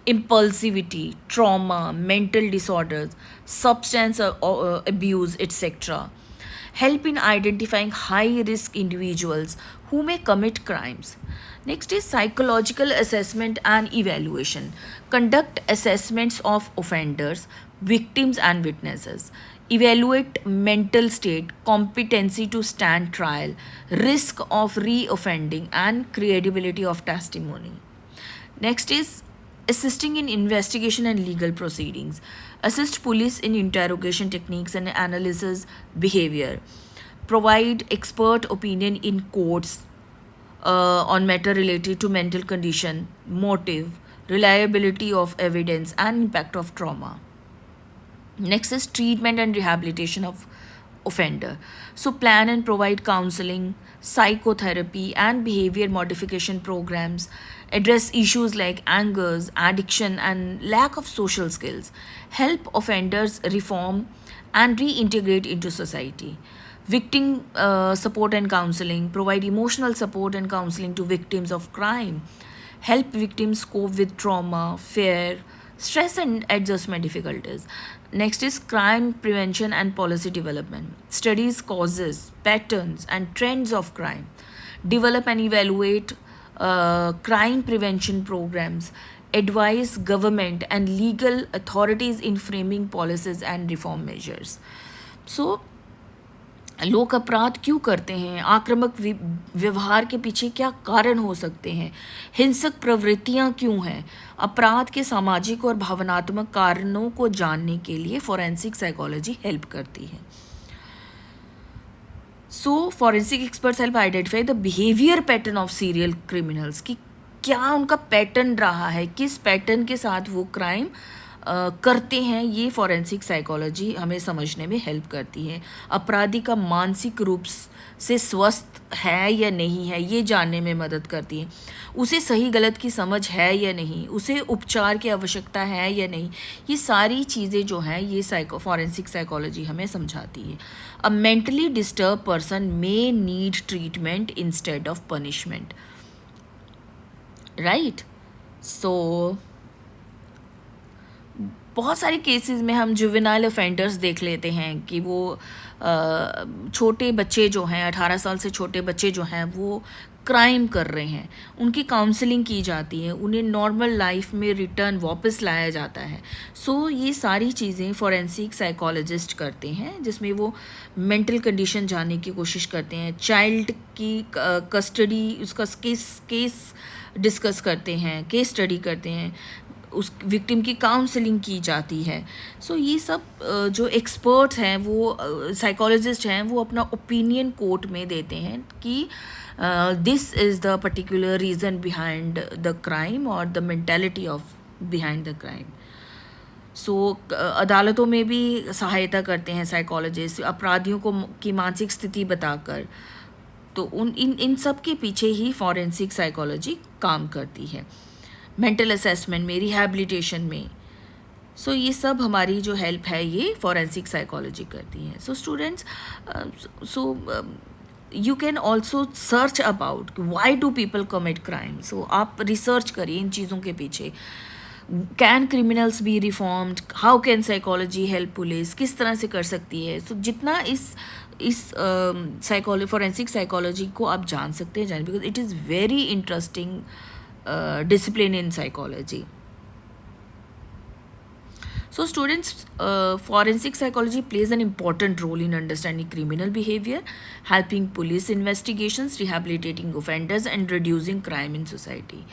impulsivity, trauma, mental disorders, substance abuse, etc. Help in identifying high risk individuals who may commit crimes. Next is psychological assessment and evaluation. Conduct assessments of offenders, victims, and witnesses. Evaluate mental state, competency to stand trial, risk of re-offending, and credibility of testimony. Next is assisting in investigation and legal proceedings. Assist police in interrogation techniques and analysis behavior. Provide expert opinion in courts on matter related to mental condition, motive, reliability of evidence, and impact of trauma. Next is treatment and rehabilitation of offender. So plan and provide counseling, psychotherapy, and behavior modification programs. Address issues like angers, addiction, and lack of social skills. Help offenders reform and reintegrate into society. Victim support and counseling. Provide emotional support and counseling to victims of crime. Help victims cope with trauma, fear, stress, and adjustment difficulties. Next is crime prevention and policy development. Studies causes, patterns, and trends of crime. Develop and evaluate crime prevention programs. Advise government and legal authorities in framing policies and reform measures. So लोग अपराध क्यों करते हैं, आक्रामक व्यवहार के पीछे क्या कारण हो सकते हैं, हिंसक प्रवृत्तियां क्यों हैं, अपराध के सामाजिक और भावनात्मक कारणों को जानने के लिए फॉरेंसिक साइकोलॉजी हेल्प करती है. So forensic experts help identify the behaviour pattern of serial criminals, कि क्या उनका पैटर्न रहा है, किस पैटर्न के साथ वो क्राइम करते हैं. ये फॉरेंसिक साइकोलॉजी हमें समझने में हेल्प करती है. अपराधी का मानसिक रूप से स्वस्थ है या नहीं है, ये जानने में मदद करती है. उसे सही गलत की समझ है या नहीं, उसे उपचार की आवश्यकता है या नहीं, ये सारी चीज़ें जो हैं ये फॉरेंसिक साइकोलॉजी हमें समझाती है. A mentally disturbed person may need treatment instead of punishment, right. So बहुत सारे केसेस में हम जुवेनाइल ऑफेंडर्स देख लेते हैं कि वो छोटे बच्चे जो हैं, 18 साल से छोटे बच्चे जो हैं वो क्राइम कर रहे हैं. उनकी काउंसलिंग की जाती है, उन्हें नॉर्मल लाइफ में रिटर्न वापस लाया जाता है. सो ये सारी चीज़ें फॉरेंसिक साइकोलॉजिस्ट करते हैं, जिसमें वो मेंटल कंडीशन जानने की कोशिश करते हैं, चाइल्ड की कस्टडी, उसका केस डिस्कस करते हैं, केस स्टडी करते हैं, उस विक्टिम की काउंसलिंग की जाती है. सो ये सब जो एक्सपर्ट्स हैं, वो साइकोलॉजिस्ट हैं, वो अपना ओपिनियन कोर्ट में देते हैं कि this is the particular reason behind the crime और the mentality of behind the crime. So अदालतों में भी सहायता करते हैं साइकोलॉजिस्ट, अपराधियों को की मानसिक स्थिति बताकर. तो इन सब के पीछे ही फॉरेंसिक साइकोलॉजी काम करती है. मेंटल असेसमेंट में, रिहैबिलिटेशन में. सो ये सब हमारी जो हेल्प है ये फॉरेंसिक साइकोलॉजी करती है. So students, you can also search about why do people commit crime. So आप रिसर्च करिए इन चीज़ों के पीछे. Can criminals be reformed, how can psychology help police, किस तरह से कर सकती है. सो जितना इस फॉरेंसिक साइकोलॉजी को आप जान सकते हैं, because it is very interesting discipline in psychology. So students, forensic psychology plays an important role in understanding criminal behavior, helping police investigations, rehabilitating offenders, and reducing crime in society.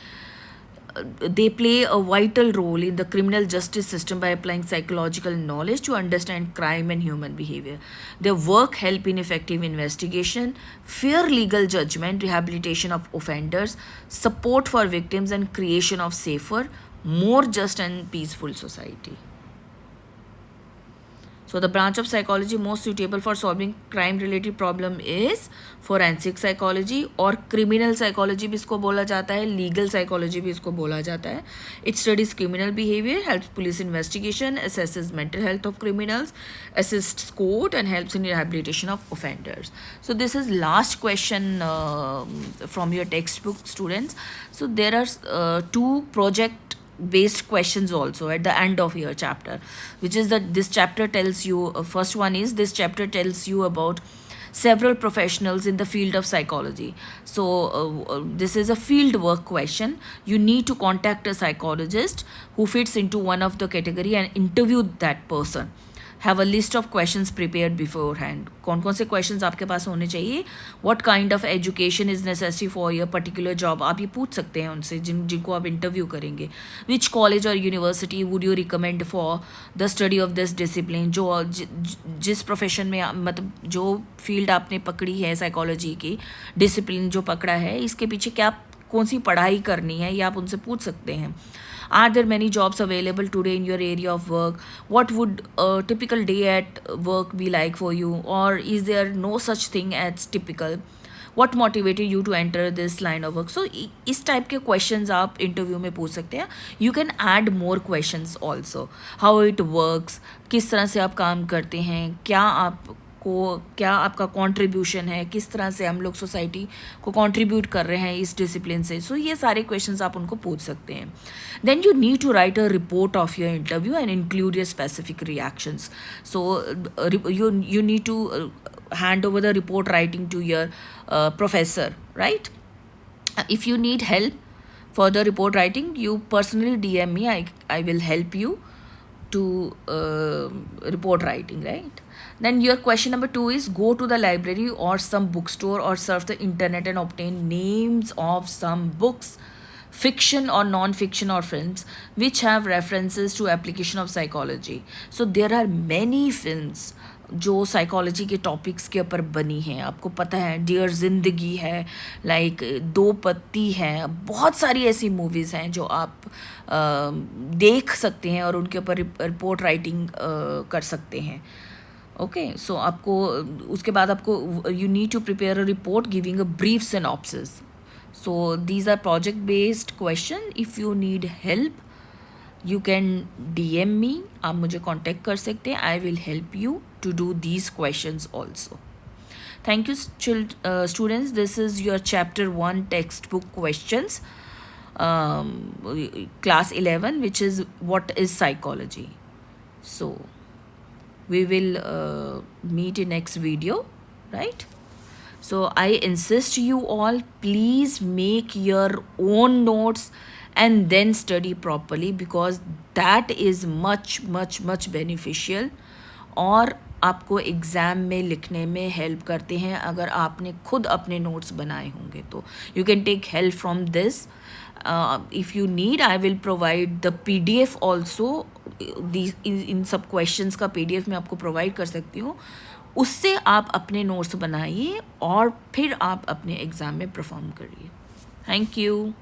They play a vital role in the criminal justice system by applying psychological knowledge to understand crime and human behavior. Their work help in effective investigation, fair legal judgment, rehabilitation of offenders, support for victims, and creation of safer, more just and peaceful society. So the branch of psychology most suitable for solving crime related problem is forensic psychology, और criminal psychology भी इसको बोला जाता है, legal psychology भी इसको बोला जाता है. It studies criminal behavior, helps police investigation, assesses mental health of criminals, assists court, and helps in rehabilitation of offenders. So this is last question from your textbook, students. So there are two project based questions also at the end of your chapter, which is that this chapter tells you, first one is, this chapter tells you about several professionals in the field of psychology. So this is a field work question. You need to contact a psychologist who fits into one of the category and interview that person. Have a list of questions prepared before hand. कौन कौन से questions आपके पास होने चाहिए. What kind of education is necessary for your particular job, आप ये पूछ सकते हैं उनसे जिनको आप इंटरव्यू करेंगे. विच कॉलेज और university would you recommend for the study of this discipline. जो जिस प्रोफेशन में मतलब जो फील्ड आपने पकड़ी है साइकोलॉजी की, डिसिप्लिन जो पकड़ा है, इसके पीछे क्या कौन सी पढ़ाई करनी है, ये आप उनसे पूछ सकते हैं. Are there many jobs available today in your area of work? What would a typical day at work be like for you? Or is there no such thing as typical? What motivated you to enter this line of work? So इस type के questions आप interview में पूछ सकते हैं. You can add more questions also. How it works? किस तरह से आप काम करते हैं? क्या आपका कंट्रीब्यूशन है, किस तरह से हम लोग सोसाइटी को कंट्रीब्यूट कर रहे हैं इस डिसिप्लिन से. सो ये सारे क्वेश्चंस आप उनको पूछ सकते हैं. Then you need to write a report of your interview and include your specific reactions. So you need to hand over the report writing to your professor, right? If you need help for the report writing, you personally DM me. I will help you to report writing, right? Then your question number 2 is, go to the library or some bookstore or surf the internet and obtain names of some books, fiction or non-fiction or films which have references to application of psychology. So there are many films जो psychology के topics के ऊपर बनी हैं. आपको पता है dear ज़िंदगी है, लाइक दो पत्ती है, बहुत सारी ऐसी मूवीज़ हैं जो आप देख सकते हैं और उनके ऊपर रिपोर्ट राइटिंग कर सकते हैं. ओके, सो आपको उसके बाद आपको you need to prepare a report giving a brief synopsis. So these are project based question. If you need help you can DM me, आप मुझे contact कर सकते हैं. I will help you to do these questions also. Thank you students. This is your chapter 1 textbook questions, class 11, which is what is psychology. So we will meet in next video, right? So I insist you all, please make your own notes and then study properly, because that is much beneficial और आपको exam में लिखने में help करते हैं अगर आपने खुद अपने नोट्स बनाए होंगे तो. You can take help from this. If you need, I will provide the PDF also. इन सब क्वेश्चंस का PDF मैं आपको प्रोवाइड कर सकती हूँ. उससे आप अपने नोट्स बनाइए और फिर आप अपने एग्ज़ाम में परफॉर्म करिए. Thank you.